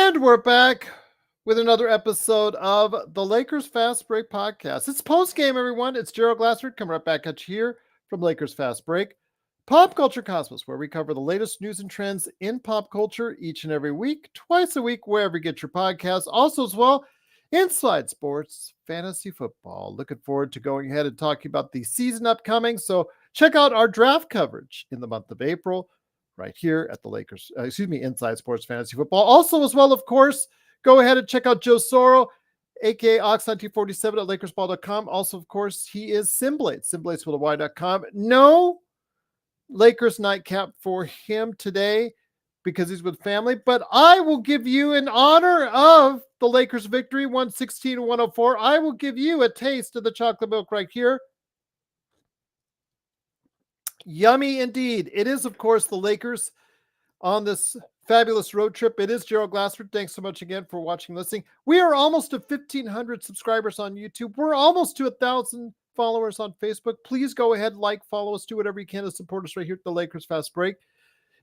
And we're back with another episode of the Lakers Fast Break podcast. It's postgame, everyone. It's Gerald Glassford coming right back at you here from Lakers Fast Break, Pop Culture Cosmos, where we cover the latest news and trends in pop culture each and every week, twice a week, wherever you get your podcasts. Also, as well, Inside Sports Fantasy Football. Looking forward to going ahead and talking about the season upcoming. So check out our draft coverage in the month of April right here at the Lakers, Inside Sports Fantasy Football. Also, as well, of course, go ahead and check out Joe Soro, aka Ox1947 at LakersBall.com. Also, of course, he is Simblades, Simblades with a Y.com. No Lakers nightcap for him today because he's with family, but I will give you, in honor of the Lakers victory, 116-104, I will give you a taste of the chocolate milk right here. Yummy indeed. It is, of course, the Lakers on this fabulous road trip. It is Gerald Glassford. Thanks so much again for watching and listening. We are almost to 1,500 subscribers on YouTube. We're almost to 1,000 followers on Facebook. Please go ahead, follow us, do whatever you can to support us right here at the Lakers Fast Break.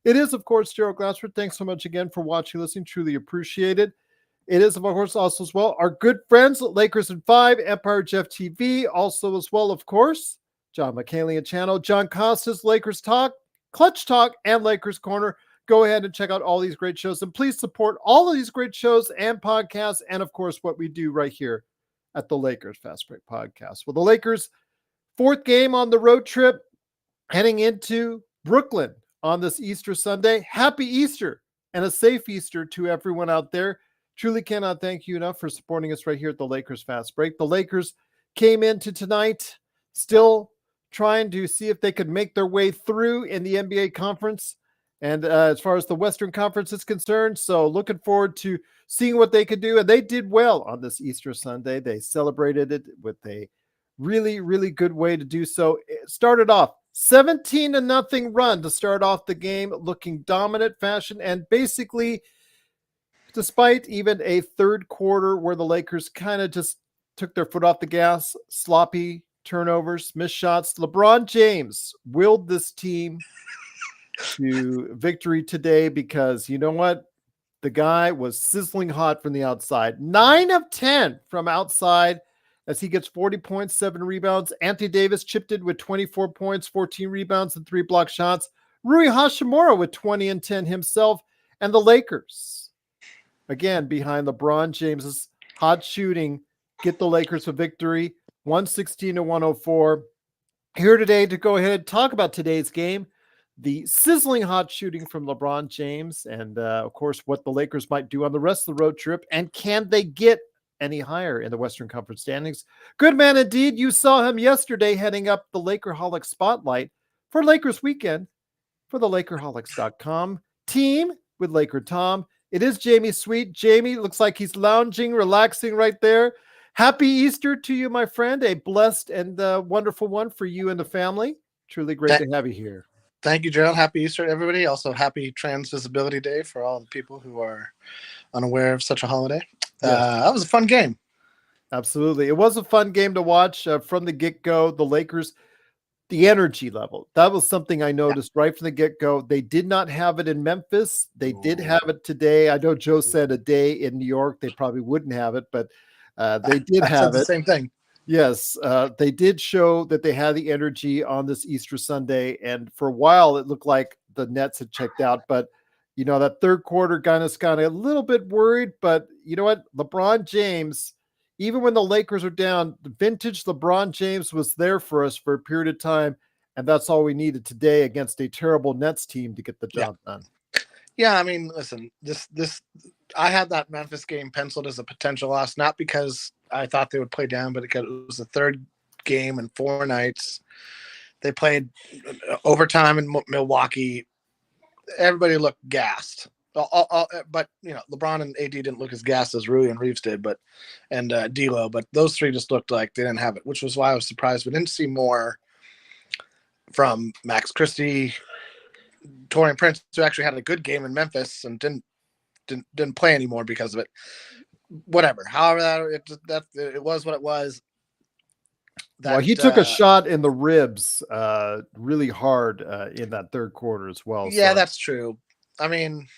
It is, of course, Gerald Glassford. Thanks so much again for watching and listening. Truly appreciate it. It is, of course, also as well, our good friends, Lakers in 5, Empire Jeff TV. Also as well, of course, John McCallion channel, John Costas, Lakers Talk, Clutch Talk, and Lakers Corner. Go ahead and check out all these great shows, and please support all of these great shows and podcasts, and of course, what we do right here at the Lakers Fast Break Podcast. Well, the Lakers' fourth game on the road trip, heading into Brooklyn on this Easter Sunday. Happy Easter and a safe Easter to everyone out there. Truly cannot thank you enough for supporting us right here at the Lakers Fast Break. The Lakers came into tonight still trying to see if they could make their way through in the NBA conference. And as far as the Western Conference is concerned, so looking forward to seeing what they could do. And they did well on this Easter Sunday. They celebrated it with a really, really good way to do so. It started off 17-0 run to start off the game, looking dominant fashion. And basically, despite even a third quarter where the Lakers kind of just took their foot off the gas, sloppy turnovers, missed shots, LeBron James willed this team to victory today because you know what? The guy was sizzling hot from the outside. 9 of 10 from outside as he gets 40 points, 7 rebounds. Anthony Davis chipped in with 24 points, 14 rebounds, and 3 block shots. Rui Hachimura with 20 and 10 himself. And the Lakers, again, behind LeBron James's hot shooting, get the Lakers a victory, 116-104. Here today to go ahead and talk about today's game, the sizzling hot shooting from LeBron James, and of course, what the Lakers might do on the rest of the road trip, and can they get any higher in the Western Conference standings? Good man indeed. You saw him yesterday heading up the Lakerholics spotlight for Lakers weekend for the Lakerholics.com team with Laker Tom. It is Jamie Sweet. Jamie looks like he's lounging, relaxing right there. Happy Easter to you, my friend. A blessed and wonderful one for you and the family. Truly great to have you here. Thank you, Gerald. Happy Easter, everybody. Also, happy Trans Visibility Day for all the people who are unaware of such a holiday. Yes. That was a fun game. Absolutely. It was a fun game to watch from the get-go. The Lakers, the energy level, that was something I noticed right from the get-go. They did not have it in Memphis. They did have it today. I know Joe said a day in New York. They probably wouldn't have it, but they did have it. The same thing. Yes, they did show that they had the energy on this Easter Sunday, and for a while it looked like the Nets had checked out, but you know, that third quarter got us kind of a little bit worried, but you know what? LeBron James, even when the Lakers are down, the vintage LeBron James was there for us for a period of time, and that's all we needed today against a terrible Nets team to get the job done. Yeah, I mean, listen, I had that Memphis game penciled as a potential loss, not because I thought they would play down, but because it was the third game in 4 nights. They played overtime in Milwaukee. Everybody looked gassed. But, you know, LeBron and AD didn't look as gassed as Rui and Reeves did, and D'Lo, but those three just looked like they didn't have it, which was why I was surprised. We didn't see more from Max Christie, Taurean Prince, who actually had a good game in Memphis and didn't play anymore because of it. Whatever. However, it was what it was. Well, he took a shot in the ribs really hard in that third quarter as well. Yeah, so. That's true. I mean,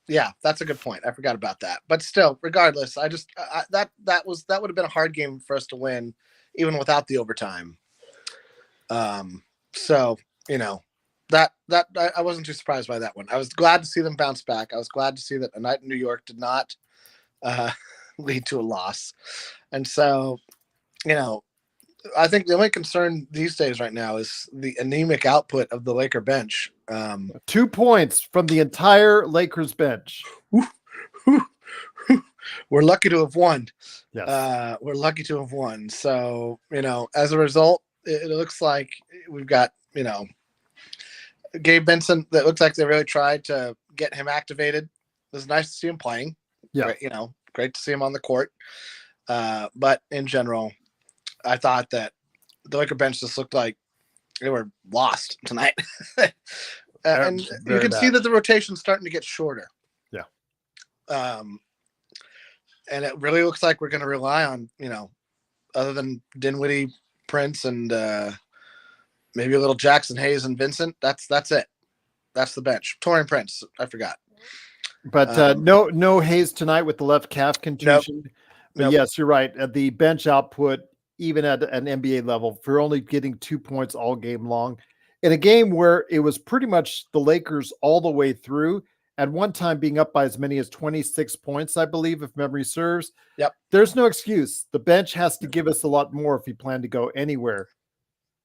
Yeah, that's a good point. I forgot about that. But still, regardless, that would have been a hard game for us to win, even without the overtime. So I wasn't too surprised by that one. I was glad to see them bounce back. I was glad to see that a night in New York did not lead to a loss. And so, I think the only concern these days right now is the anemic output of the Laker bench. 2 points from the entire Lakers bench. We're lucky to have won. Yes. We're lucky to have won. So, as a result, it looks like we've got, Gabe Benson. That looks like they really tried to get him activated. It was nice to see him playing. Yeah. Great to see him on the court. But in general, I thought that the Laker bench just looked like they were lost tonight. And you can see that the rotation's starting to get shorter. Yeah. And it really looks like we're going to rely on, other than Dinwiddie, Prince, and maybe a little Jackson Hayes and Vincent. That's it. That's the bench. Taurean Prince, I forgot. But no Hayes tonight with the left calf contusion. Nope. But yes, you're right. At the bench output, even at an NBA level, for only getting 2 points all game long, in a game where it was pretty much the Lakers all the way through, at one time being up by as many as 26 points, I believe, if memory serves. Yep. There's no excuse. The bench has to give us a lot more if you plan to go anywhere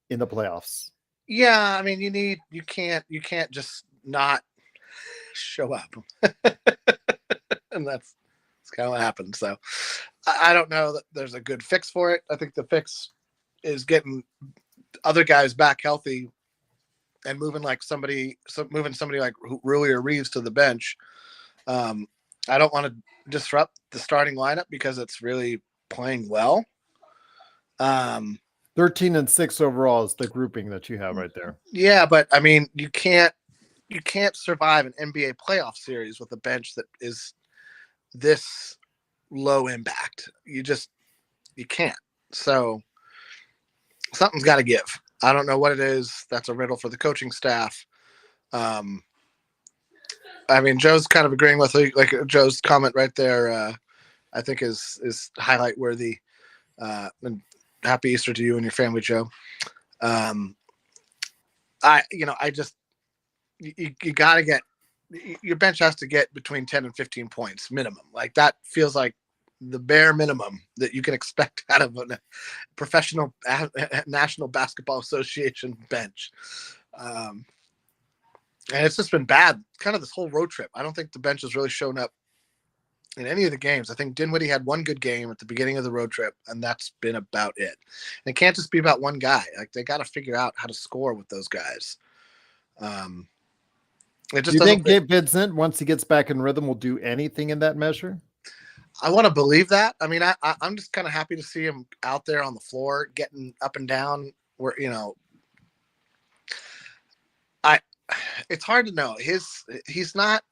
in the playoffs. Yeah, I mean, you can't just not show up. And that's kind of what happened. So I don't know that there's a good fix for it. I think the fix is getting other guys back healthy and moving somebody like Rui or Reeves to the bench. I don't want to disrupt the starting lineup because it's really playing well. 13-6 overall is the grouping that you have right there. Yeah, but I mean, you can't survive an NBA playoff series with a bench that is this low impact. You can't. So something's got to give. I don't know what it is. That's a riddle for the coaching staff. I mean, Joe's kind of agreeing with like Joe's comment right there. I think is highlight worthy. And happy Easter to you and your family, Joe. You got to get your bench has to get between 10 and 15 points minimum. Like that feels like the bare minimum that you can expect out of a professional National Basketball Association bench. And it's just been bad kind of this whole road trip. I don't think the bench has really shown up in any of the games. I think Dinwiddie had one good game at the beginning of the road trip, and that's been about it. And it can't just be about one guy. Like they got to figure out how to score with those guys. Do you think Gabe Vincent, once he gets back in rhythm, will do anything in that measure? I want to believe that. I mean, I'm just kind of happy to see him out there on the floor, getting up and down. Where it's hard to know. He's not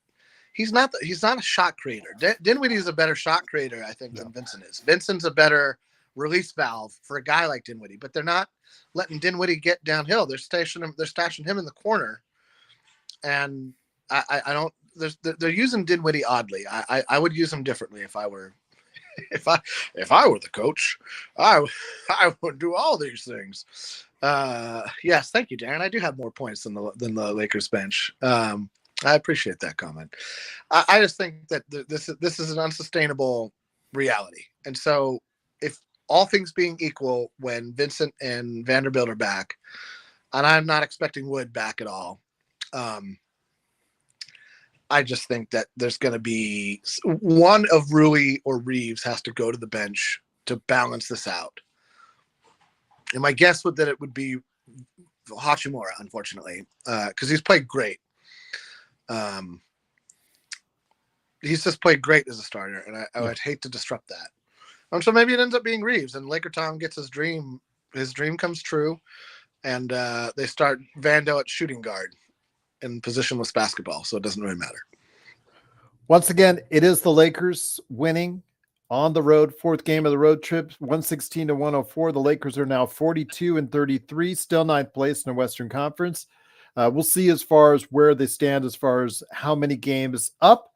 a shot creator. Dinwiddie is a better shot creator, I think, than Vincent is. Vincent's a better release valve for a guy like Dinwiddie, but they're not letting Dinwiddie get downhill. They're stashing him in the corner, and I don't. They're using Dinwiddie oddly. I would use him differently if I were the coach. I would do all these things. Yes, thank you, Darren. I do have more points than the Lakers bench. I appreciate that comment. I just think that this is an unsustainable reality. And so if all things being equal, when Vincent and Vanderbilt are back, and I'm not expecting Wood back at all, I just think that there's going to be one of Rui or Reeves has to go to the bench to balance this out. And my guess would that it would be Hachimura, unfortunately, because he's played great. He's just played great as a starter, and I would hate to disrupt that. So maybe it ends up being Reeves, and Laker Tom gets his dream. His dream comes true, and they start Vando at shooting guard in positionless basketball, so it doesn't really matter. Once again, it is the Lakers winning on the road, fourth game of the road trip, 116-104. The Lakers are now 42-33, still ninth place in the Western Conference. We'll see as far as where they stand as far as how many games up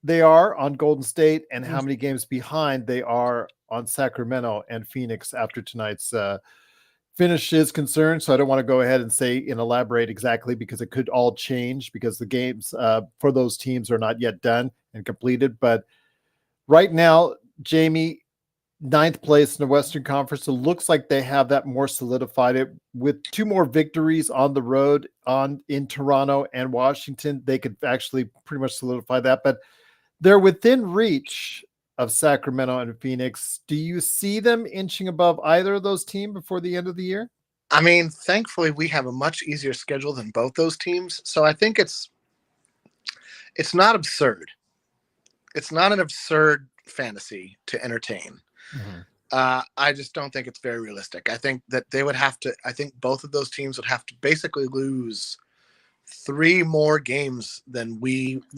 they are on Golden State and how many games behind they are on Sacramento and Phoenix after tonight's finish is concerned. So I don't want to go ahead and say and elaborate exactly because it could all change because the games for those teams are not yet done and completed. But right now, Jamie, ninth place in the Western Conference. It looks like they have that more solidified. It with 2 more victories on the road in Toronto and Washington. They could actually pretty much solidify that, but they're within reach of Sacramento and Phoenix. Do you see them inching above either of those teams before the end of the year? I mean, thankfully we have a much easier schedule than both those teams. So I think it's not absurd. It's not an absurd fantasy to entertain. Mm-hmm. I just don't think it's very realistic. I think that they would have to, I think both of those teams would have to basically lose 3 more games than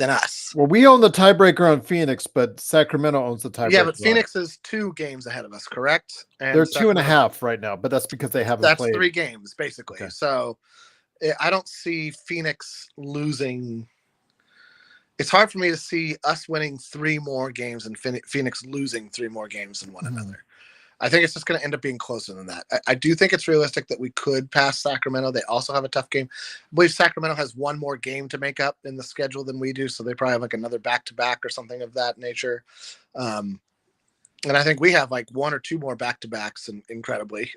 us. Well, we own the tiebreaker on Phoenix, but Sacramento owns the tiebreaker. Yeah, but Phoenix is 2 games ahead of us, correct? And they're 2.5 right now, but that's because they haven't played. 3 games, basically. Okay. So I don't see Phoenix losing. It's hard for me to see us winning 3 more games and Phoenix losing 3 more games than one another. I think it's just going to end up being closer than that. I do think it's realistic that we could pass Sacramento. They also have a tough game. I believe Sacramento has 1 more game to make up in the schedule than we do, so they probably have like another back-to-back or something of that nature. And I think we have like 1 or 2 more back-to-backs, and incredibly.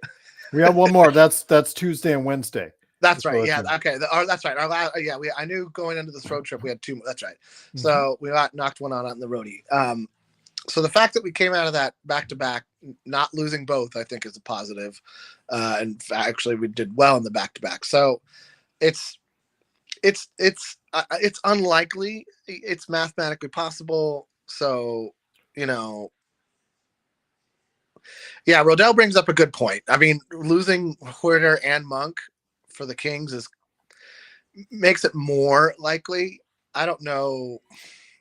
We have 1 more. That's Tuesday and Wednesday. That's right. Yeah. Okay. That's right. I knew going into this road trip we had 2. That's right. Mm-hmm. So we knocked one out in the roadie. So the fact that we came out of that back-to-back, not losing both, I think is a positive. And actually we did well in the back-to-back. So it's unlikely. It's mathematically possible. So, yeah, Rodell brings up a good point. I mean, losing Huerter and Monk for the Kings makes it more likely. I don't know.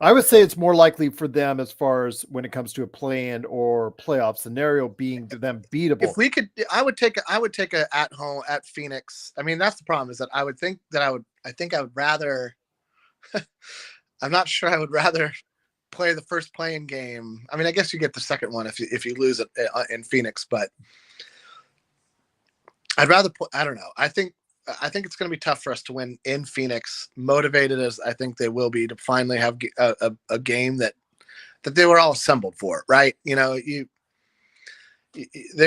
I would say it's more likely for them as far as when it comes to a play-in or playoff scenario being them beatable. If we could, I would take a at home at Phoenix. I mean, that's the problem is that I think I would rather, I'm not sure I would rather play the first play-in game. I mean, I guess you get the second one if you lose it in Phoenix, but I'd rather, I don't know. I think it's going to be tough for us to win in Phoenix, motivated as I think they will be to finally have a game that they were all assembled for, right? They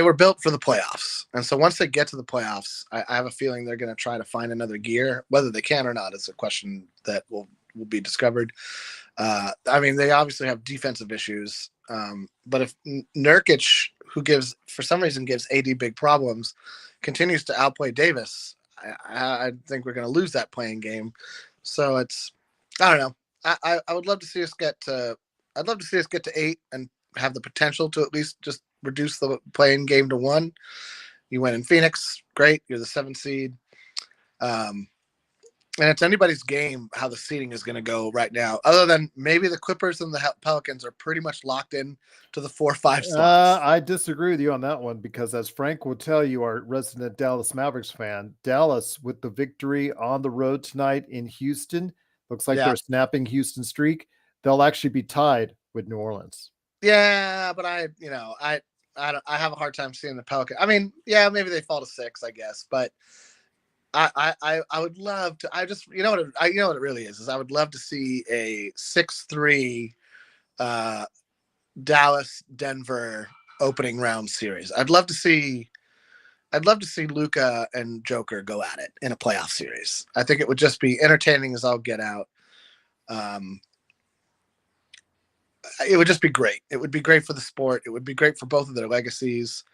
were built for the playoffs. And so once they get to the playoffs, I have a feeling they're going to try to find another gear. Whether they can or not is a question that will be discovered. I mean, they obviously have defensive issues. But if Nurkic, who for some reason gives AD big problems, continues to outplay Davis, I think we're going to lose that playing game. So I don't know. I would love to see us get to 8 and have the potential to at least just reduce the playing game to 1. You win in Phoenix, great. You're the 7th seed. And it's anybody's game how the seeding is going to go right now, other than maybe the Clippers and the Pelicans are pretty much locked in to the 4-5 slots. I disagree with you on that one because as Frank will tell you, our resident Dallas Mavericks fan, Dallas with the victory on the road tonight in Houston, looks like they're snapping Houston streak. They'll actually be tied with New Orleans. Yeah, but I have a hard time seeing the Pelicans. I mean, yeah, maybe they fall to 6, I guess, but I would love to. I just you know what it really is I would love to see a 6-3 Dallas Denver opening round series. I'd love to see Luka and Joker go at it in a playoff series. I think it would just be entertaining as all get out. It would just be great. It would be great for the sport. It would be great for both of their legacies.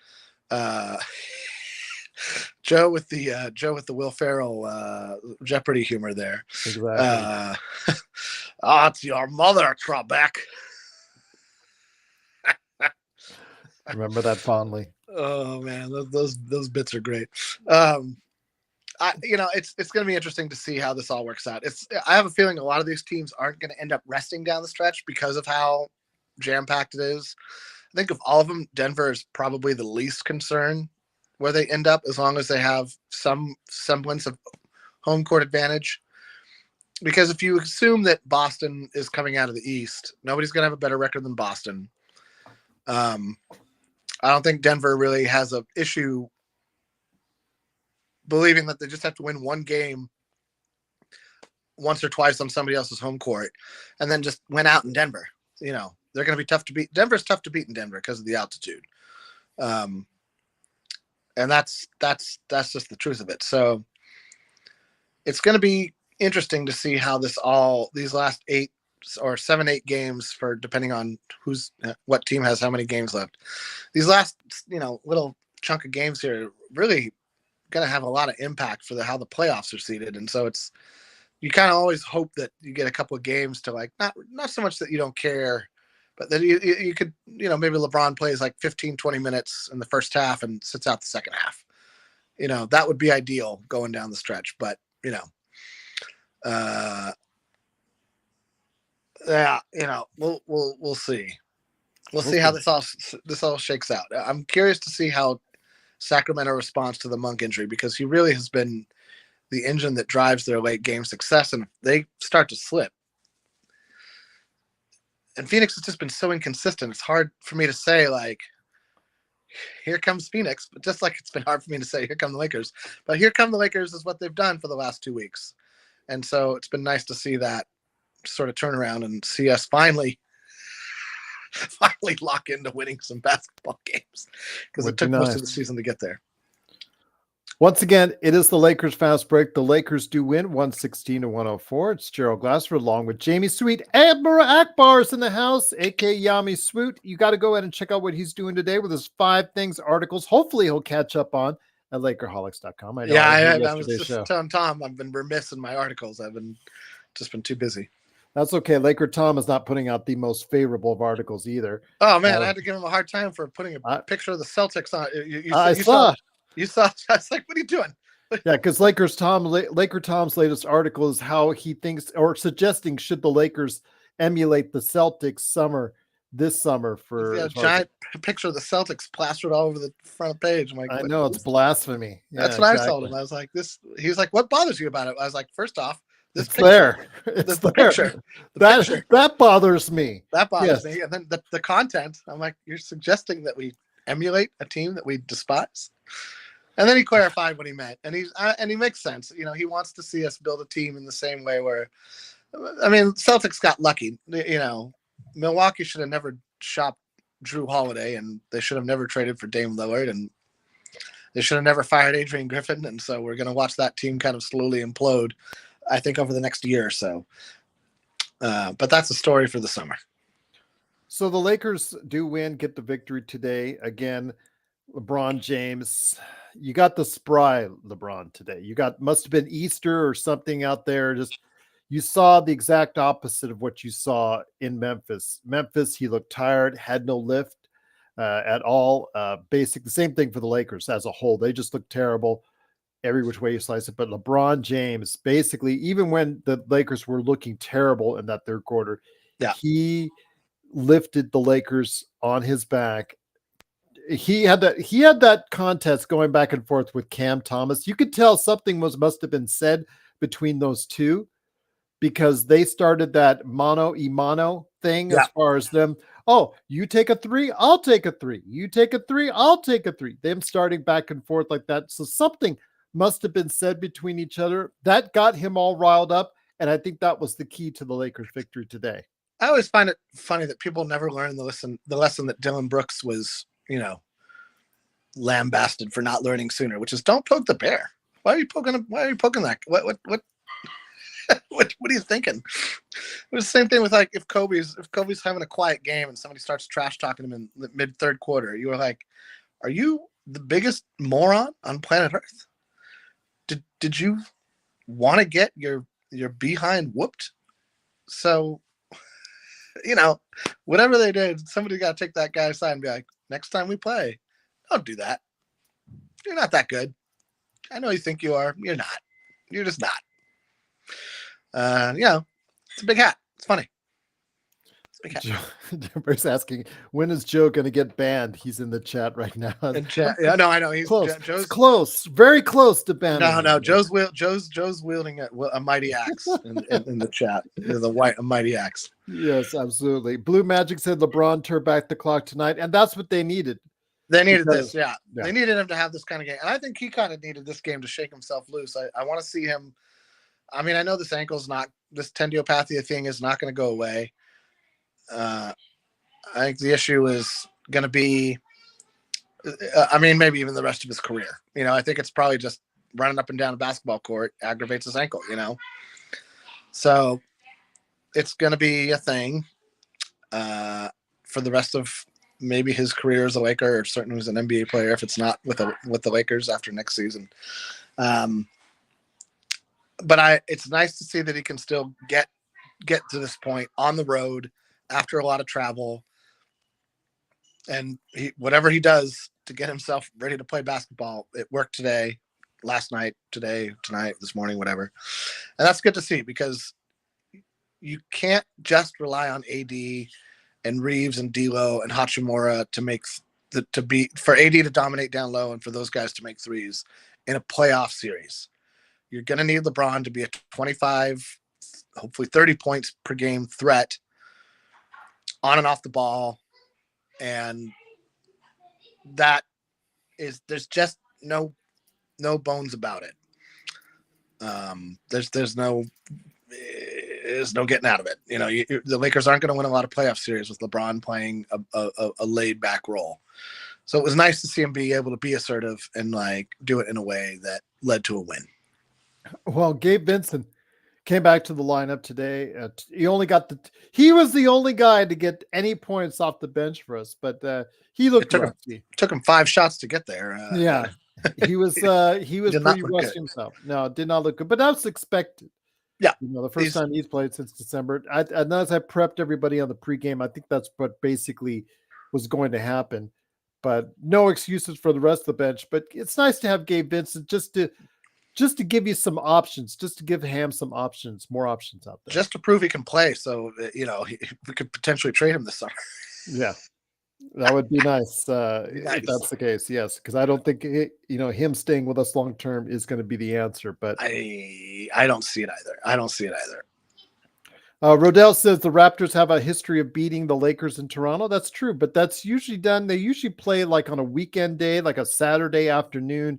Joe with the Will Ferrell Jeopardy humor there. Exactly. It's your mother, Trebek. Remember that fondly. Oh man, those bits are great. It's going to be interesting to see how this all works out. I have a feeling a lot of these teams aren't going to end up resting down the stretch because of how jam-packed it is. I think of all of them, Denver is probably the least concern where they end up, as long as they have some semblance of home court advantage. because if you assume that Boston is coming out of the East, nobody's going to have a better record than Boston. I don't think Denver really has an issue believing that they just have to win one game once or twice on somebody else's home court and then just win out in Denver. They're going to be tough to beat. Denver's tough to beat in Denver because of the altitude. And that's just the truth of it. So it's going to be interesting to see how these last 8 or 7-8 games, for depending on what team has how many games left. These last, little chunk of games here really going to have a lot of impact for how the playoffs are seeded. And so you kind of always hope that you get a couple of games to like, not so much that you don't care, but that you could, maybe LeBron plays like 15, 20 minutes in the first half and sits out the second half. That would be ideal going down the stretch, but yeah, we'll see. We'll see how this all shakes out. I'm curious to see how Sacramento responds to the Monk injury, because he really has been the engine that drives their late game success, and if they start to slip. And Phoenix has just been so inconsistent. It's hard for me to say, like, here comes Phoenix, but just like it's been hard for me to say, here come the Lakers. But here come the Lakers is what they've done for the last 2 weeks. And so it's been nice to see that sort of turnaround and see us finally lock into winning some basketball games, because it took most of the season to get there. Once again, it is the Lakers Fast Break. The Lakers do win 116-104. It's Gerald Glassford along with Jamie Sweet. Admiral Akbar is in the house, a.k.a. Yami Sweet. You got to go ahead and check out what he's doing today with his 5 Things articles. Hopefully he'll catch up on at Lakerholics.com. I was just telling Tom I've been remiss in my articles. I've just been too busy. That's okay. Laker Tom is not putting out the most favorable of articles either. Oh, man, I had to give him a hard time for putting a picture of the Celtics on. I saw. You saw. I was like, what are you doing? Yeah, because Laker Tom's latest article is how he thinks, or suggesting, should the Lakers emulate the Celtics this summer for a giant picture of the Celtics plastered all over the front page. I'm like, I know, it's blasphemy. That's what I told him. I was like, this. He was like, what bothers you about it? I was like, first off, it's there. It's the picture. That bothers me. That bothers me. And then the content. I'm like, you're suggesting that we emulate a team that we despise. And then he clarified what he meant, and he makes sense. He wants to see us build a team in the same way where, I mean, Celtics got lucky. Milwaukee should have never shopped Drew Holiday, and they should have never traded for Dame Lillard, and they should have never fired Adrian Griffin. And so we're going to watch that team kind of slowly implode, I think, over the next year or so. But that's a story for the summer. So the Lakers do win, get the victory today. Again, LeBron James, you got the spry LeBron today. Must have been Easter or something out there. You saw the exact opposite of what you saw in Memphis. Memphis, he looked tired, had no lift at all. The same thing for the Lakers as a whole. They just looked terrible every which way you slice it. But LeBron James, basically, even when the Lakers were looking terrible in that third quarter, he lifted the Lakers on his back. He had that contest going back and forth with Cam Thomas. You could tell something must have been said between those two, because they started that mano thing as far as them. Oh, you take a 3, I'll take a 3. You take a 3, I'll take a 3. Them starting back and forth like that. So something must have been said between each other that got him all riled up. And I think that was the key to the Lakers' victory today. I always find it funny that people never learn the lesson that Dylan Brooks was, lambasted for not learning sooner, which is don't poke the bear. Why are you poking that? What are you thinking? It was the same thing with, like, if Kobe's having a quiet game and somebody starts trash talking him in the mid third quarter, you were like, are you the biggest moron on planet Earth? Did you want to get your behind whooped? So, whatever they did, somebody got to take that guy aside and be like, next time we play, don't do that. You're not that good. I know you think you are. You're not. You're just not. It's a big hat. It's funny. Joe's asking, when is Joe going to get banned? He's in the chat right now. Yeah, no, I know. He's close. Joe's it's close, very close to banning. No, Joe's wielding a mighty axe in the chat. There's a mighty axe. Yes, absolutely. Blue Magic said LeBron turned back the clock tonight, and that's what they needed. They needed this, yeah. They needed him to have this kind of game, and I think he kind of needed this game to shake himself loose. I want to see him. I mean, I know this tendinopathia thing is not going to go away. I think the issue is going to be, maybe even the rest of his career. I think it's probably just running up and down a basketball court aggravates his ankle, So it's going to be a thing for the rest of maybe his career as a Laker, or certainly as an NBA player, if it's not with the Lakers after next season. But it's nice to see that he can still get to this point on the road after a lot of travel, and whatever he does to get himself ready to play basketball, it worked today, last night, today, tonight, this morning, whatever. And that's good to see, because you can't just rely on AD and Reeves and D'Lo and Hachimura for AD to dominate down low and for those guys to make threes in a playoff series. You're going to need LeBron to be a 25, hopefully 30 points per game threat on and off the ball. And there's just no bones about it. There's no getting out of it. The Lakers aren't going to win a lot of playoff series with LeBron playing a laid back role. So it was nice to see him be able to be assertive and do it in a way that led to a win. Well, Gabe Vincent came back to the lineup today. He was the only guy to get any points off the bench for us, but he looked rusty. Took him 5 shots to get there. Yeah, he was pretty rusty himself. No, it did not look good, but that was expected. Yeah, the first time he's played since December. And as I prepped everybody on the pregame, I think that's what basically was going to happen. But no excuses for the rest of the bench. But it's nice to have Gabe Vincent just to give you some options, just to give Ham some options, more options out there. Just to prove he can play. So, we could potentially trade him this summer. Yeah, that would be nice. If that's the case. Yes. Because I don't think, him staying with us long-term is going to be the answer, but I don't see it either. Rodell says the Raptors have a history of beating the Lakers in Toronto. That's true, but that's usually done. They usually play on a weekend day, like a Saturday afternoon,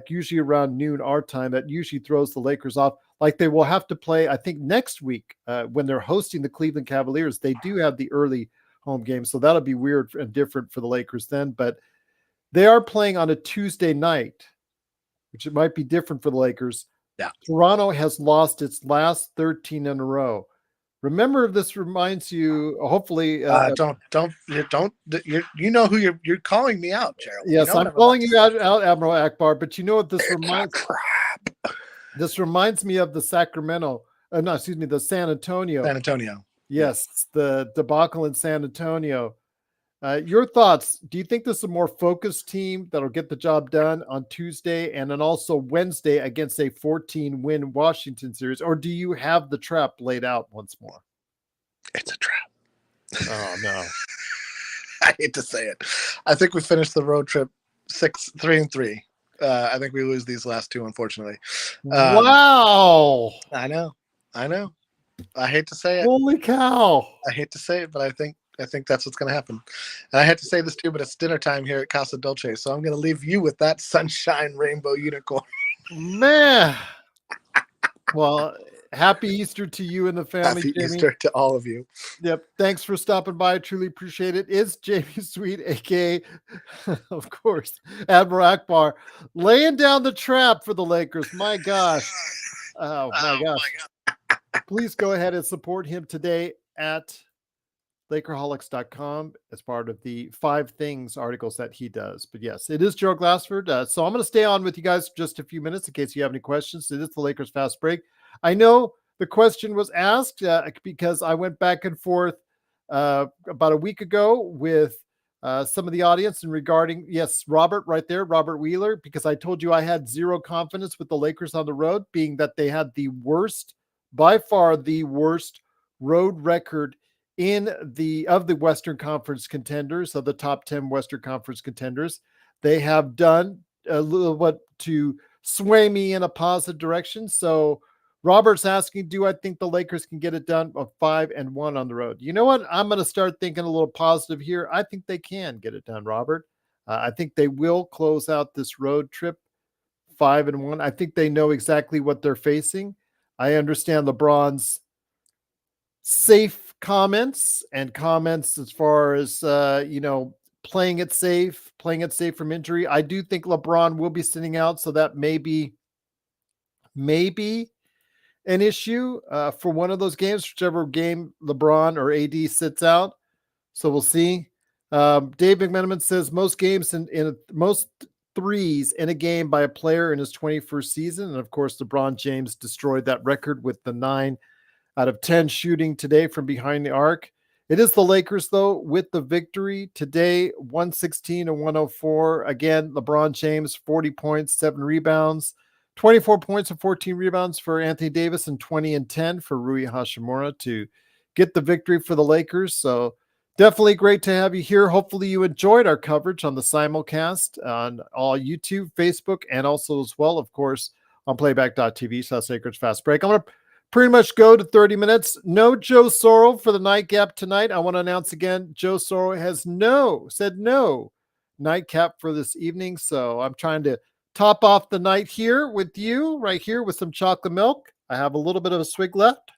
usually around noon our time. That usually throws the Lakers off. They will have to play, I think, next week when they're hosting the Cleveland Cavaliers. They do have the early home game, so that'll be weird and different for the Lakers then. But they are playing on a Tuesday night, which it might be different for the Lakers. Yeah. Toronto has lost its last 13 in a row. Remember, this reminds you, hopefully. Don't. You know who you're calling me out, Gerald. Yes, I'm calling you out, Admiral Akbar. But you know what this reminds? This reminds me of the the San Antonio. San Antonio. Yes, the debacle in San Antonio. Your thoughts? Do you think this is a more focused team that'll get the job done on Tuesday and then also Wednesday against a 14-win Washington series, or do you have the trap laid out once more? It's a trap. Oh no! I hate to say it. I think we finished the road trip 3-3. I think we lose these last 2, unfortunately. Wow! I know. I hate to say it. Holy cow! I hate to say it, but I think that's what's going to happen. And I had to say this too, but it's dinner time here at Casa Dolce, so I'm going to leave you with that sunshine rainbow unicorn. Man. Well, happy Easter to you and the family. Happy Jamie. Easter to all of you. Yep. Thanks for stopping by. I truly appreciate it. It's Jamie Sweet, aka, of course, Admiral Akbar, laying down the trap for the Lakers. My gosh. Oh my gosh. Please go ahead and support him today at Lakerholics.com as part of the 5 things articles that he does. But yes, it is Gerald Glassford. So I'm going to stay on with you guys just a few minutes in case you have any questions. It is the Lakers Fast Break. I know the question was asked because I went back and forth about a week ago with some of the audience and regarding, yes, Robert right there, Robert Wheeler, because I told you I had zero confidence with the Lakers on the road, being that they had by far the worst road record of the Western Conference contenders, of the top 10 Western Conference contenders. They have done a little what to sway me in a positive direction. So Robert's asking, do I think the Lakers can get it done of 5-1 on the road? You know what? I'm going to start thinking a little positive here. I think they can get it done, Robert. I think they will close out this road trip 5-1. I think they know exactly what they're facing. I understand LeBron's safe comments as far as playing it safe from injury. I do think LeBron will be sitting out, so that may be an issue for one of those games, whichever game LeBron or AD sits out. So we'll see. Dave McMenamin says most games in most threes in a game by a player in his 21st season. And of course, LeBron James destroyed that record with the 9 out of 10 shooting today from behind the arc. It is the Lakers, though, with the victory today, 116-104. Again, LeBron James, 40 points, 7 rebounds, 24 points and 14 rebounds for Anthony Davis, and 20 and 10 for Rui Hachimura to get the victory for the Lakers. So definitely great to have you here. Hopefully you enjoyed our coverage on the simulcast on all YouTube, Facebook, and also as well, of course, on playback.tv/Lakers Fast Break. I'm going to pretty much go to 30 minutes. No Joe Sorrell for the nightcap tonight. I want to announce again, Joe Sorrell has said no nightcap for this evening. So I'm trying to top off the night here with you right here with some chocolate milk. I have a little bit of a swig left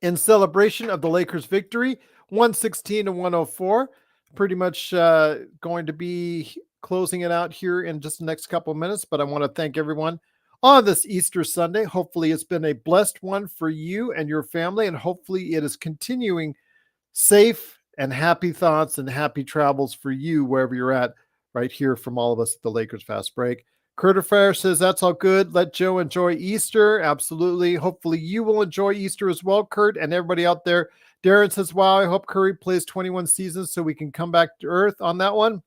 in celebration of the Lakers victory, 116-104. Pretty much going to be closing it out here in just the next couple of minutes, but I want to thank everyone on this Easter Sunday. Hopefully it's been a blessed one for you and your family, and hopefully it is continuing safe and happy thoughts and happy travels for you wherever you're at, right here from all of us at the Lakers Fast Break. Kurt Affair says that's all good. Let Joe enjoy Easter. Absolutely. Hopefully you will enjoy Easter as well, Kurt, and everybody out there. Darren says, wow, I hope Curry plays 21 seasons so we can come back to earth on that one.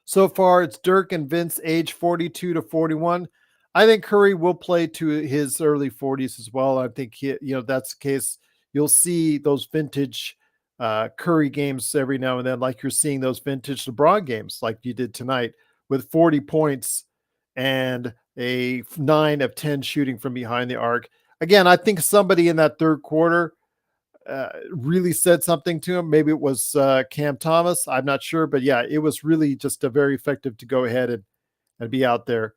So far, it's Dirk and Vince, age 42-41. I think Curry will play to his early 40s as well. I think that's the case. You'll see those vintage Curry games every now and then, like you're seeing those vintage LeBron games, like you did tonight, with 40 points and a 9 of 10 shooting from behind the arc. Again, I think somebody in that third quarter really said something to him. Maybe it was Cam Thomas. I'm not sure, but yeah, it was really just a very effective to go ahead and be out there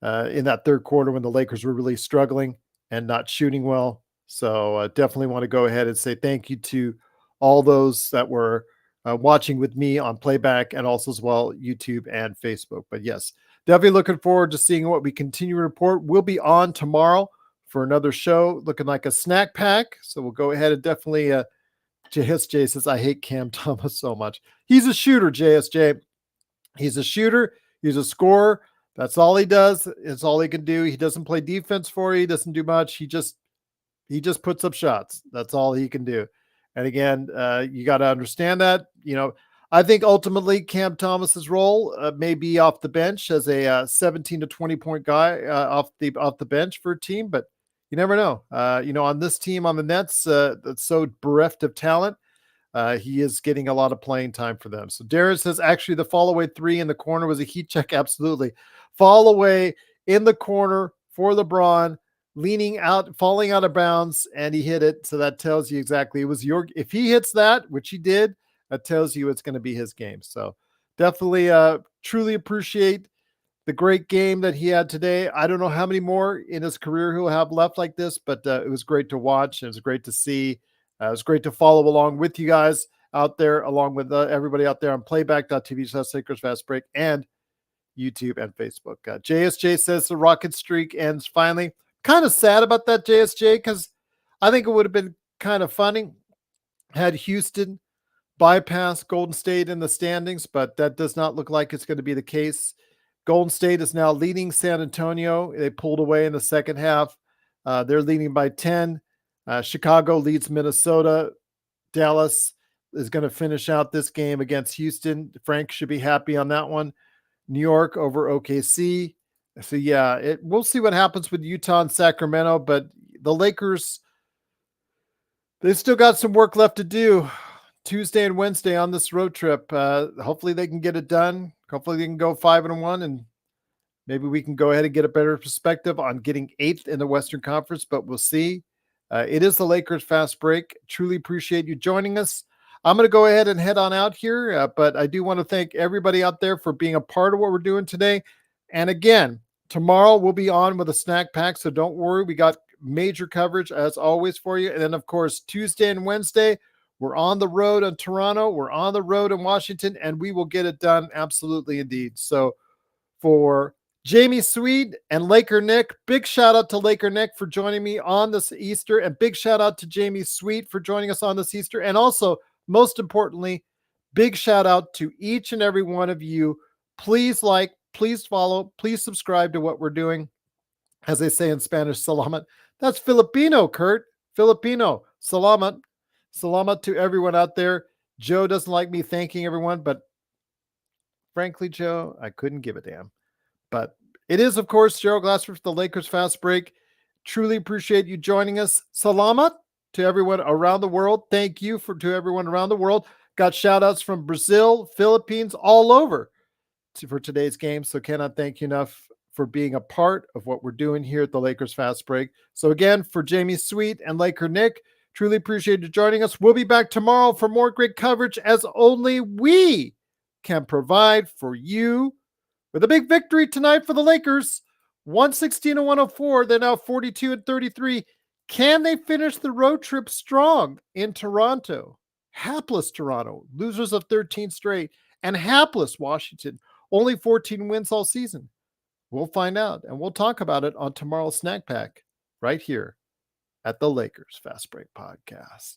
in that third quarter when the Lakers were really struggling and not shooting well. So definitely want to go ahead and say thank you to all those that were watching with me on playback and also as well YouTube and Facebook. But yes, definitely looking forward to seeing what we continue to report. We'll be on tomorrow for another show looking like a snack pack. So we'll go ahead and definitely JSJ says, I hate Cam Thomas so much. He's a shooter, JSJ. He's a shooter. He's a scorer. That's all he does. It's all he can do. He doesn't play defense for you. He doesn't do much. He just puts up shots. That's all he can do. And again, you got to understand that. I think ultimately Cam Thomas's role may be off the bench as a 17 to 20 point guy off the bench for a team, but you never know. On this team on the Nets, that's so bereft of talent, he is getting a lot of playing time for them. So Darren says, actually, the fall away 3 in the corner was a heat check. Absolutely. Fall away in the corner for LeBron, leaning out, falling out of bounds, and he hit it. So that tells you exactly it was if he hits that, which he did, that tells you it's going to be his game. So definitely truly appreciate the great game that he had today. I don't know how many more in his career he'll have left like this, but it was great to watch. It was great to see. It was great to follow along with you guys out there, along with everybody out there on playback.tv/Lakers Fast Break and YouTube and Facebook. JSJ says the Rocket streak ends finally. Kind of sad about that, JSJ, because I think it would have been kind of funny had Houston bypass Golden State in the standings, but that does not look like it's going to be the case. Golden State is now leading San Antonio. They pulled away in the second half. They're leading by 10. Chicago leads Minnesota. Dallas is going to finish out this game against Houston. Frank should be happy on that one. New York over OKC. So yeah, we'll see what happens with Utah and Sacramento, but the Lakers They still got some work left to do Tuesday and Wednesday on this road trip. Hopefully they can get it done. Hopefully they can go 5-1, and maybe we can go ahead and get a better perspective on getting 8th in the Western Conference, but we'll see. It is the Lakers Fast Break. Truly appreciate you joining us. I'm going to go ahead and head on out here, but I do want to thank everybody out there for being a part of what we're doing today. And again, tomorrow we'll be on with a snack pack, so don't worry. We got major coverage as always for you. And then, of course, Tuesday and Wednesday, we're on the road in Toronto. We're on the road in Washington, and we will get it done. Absolutely, indeed. So for Jamie Sweet and Laker Nick, big shout out to Laker Nick for joining me on this Easter, and big shout out to Jamie Sweet for joining us on this Easter. And also, most importantly, big shout out to each and every one of you. Please like, please follow, please subscribe to what we're doing. As they say in Spanish, salamat. That's Filipino, Kurt. Filipino. Salamat. Salamat to everyone out there. Joe doesn't like me thanking everyone, but frankly, Joe, I couldn't give a damn. But it is, of course, Gerald Glassford for the Lakers Fast Break. Truly appreciate you joining us. Salamat to everyone around the world. Thank you to everyone around the world. Got shout outs from Brazil, Philippines, all over for today's game. So cannot thank you enough for being a part of what we're doing here at the Lakers Fast Break. So again, for Jamie Sweet and Laker Nick, truly appreciate you joining us. We'll be back tomorrow for more great coverage as only we can provide for you, with a big victory tonight for the Lakers. 116-104. They're now 42-33. Can they finish the road trip strong in Toronto? Hapless Toronto, losers of 13 straight, and hapless Washington, only 14 wins all season. We'll find out, and we'll talk about it on tomorrow's Snack Pack right here at the Lakers Fast Break Podcast.